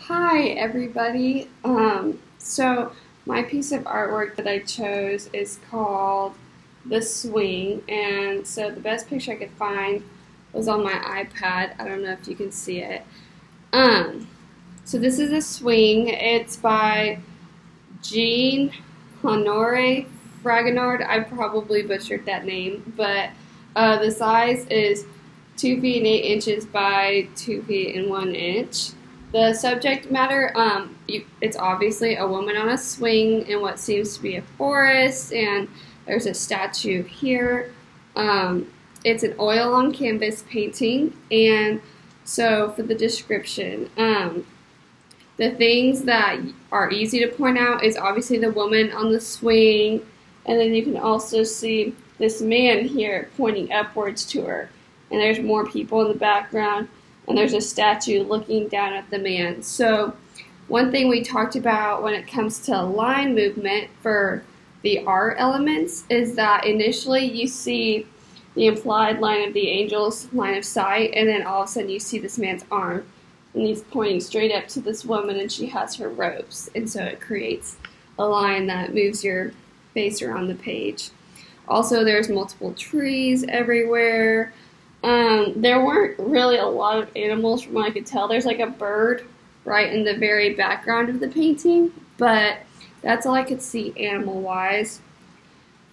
Hi everybody. So my piece of artwork that I chose is called The Swing, and so the best picture I could find was on my iPad. I don't know if you can see it. So this is a swing. It's by Jean Honore Fragonard. I probably butchered that name, but the size is 2 feet and 8 inches by 2 feet and 1 inch. The subject matter, it's obviously a woman on a swing in what seems to be a forest, and there's a statue here. It's an oil on canvas painting, and so for the description, the things that are easy to point out is obviously the woman on the swing, and then you can also see this man here pointing upwards to her, and there's more people in the background. And there's a statue looking down at the man. So one thing we talked about when it comes to line movement for the art elements is that initially you see the implied line of the angel's line of sight, and then all of a sudden you see this man's arm, and he's pointing straight up to this woman, and she has her robes, and so it creates a line that moves your face around the page. Also, there's multiple trees everywhere. There weren't really a lot of animals from what I could tell. There's like a bird right in the very background of the painting, but that's all I could see animal-wise.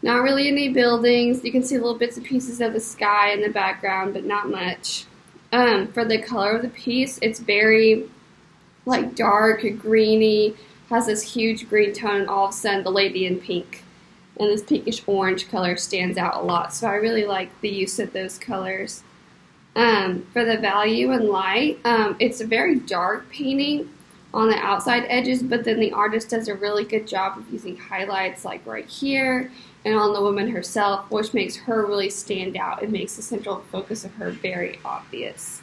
Not really any buildings. You can see little bits and pieces of the sky in the background, but not much. For the color of the piece, it's very like dark, greeny, has this huge green tone, and all of a sudden the lady in pink. And this pinkish orange color stands out a lot, so I really like the use of those colors. For the value and light, it's a very dark painting on the outside edges, but then the artist does a really good job of using highlights like right here and on the woman herself, which makes her really stand out. It makes the central focus of her very obvious.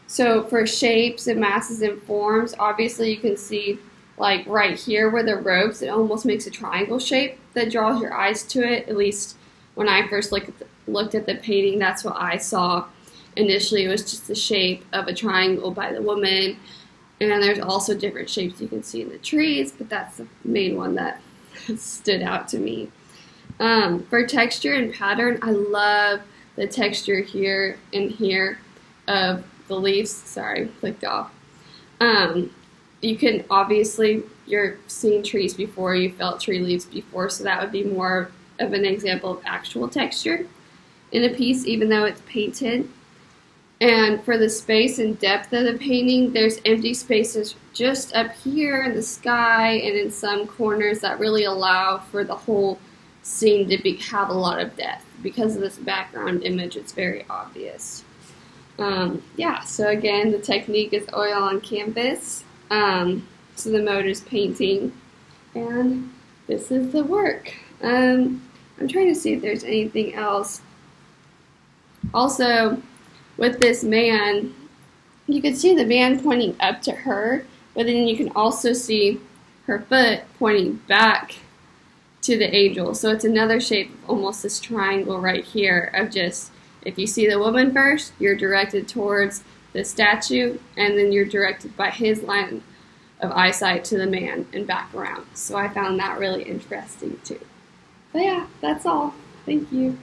So for shapes and masses and forms, obviously you can see like right here where the ropes, it almost makes a triangle shape that draws your eyes to it. At least when I first looked at the painting, that's what I saw. Initially, it was just the shape of a triangle by the woman, and there's also different shapes you can see in the trees, but that's the main one that stood out to me. For texture and pattern, I love the texture here and here of the leaves. Sorry, clicked off. You can obviously, you're seeing trees before, you felt tree leaves before, so that would be more of an example of actual texture in a piece, even though it's painted. And for the space and depth of the painting, there's empty spaces just up here in the sky and in some corners that really allow for the whole scene to have a lot of depth. Because of this background image, it's very obvious. Yeah, so again, the technique is oil on canvas. So the mode is painting, and this is the work. I'm trying to see if there's anything else. Also, with this man, you can see the man pointing up to her, but then you can also see her foot pointing back to the angel. So it's another shape of almost this triangle right here of just, if you see the woman first, you're directed towards the statue, and then you're directed by his line of eyesight to the man and back around. So I found that really interesting too. But yeah, that's all. Thank you.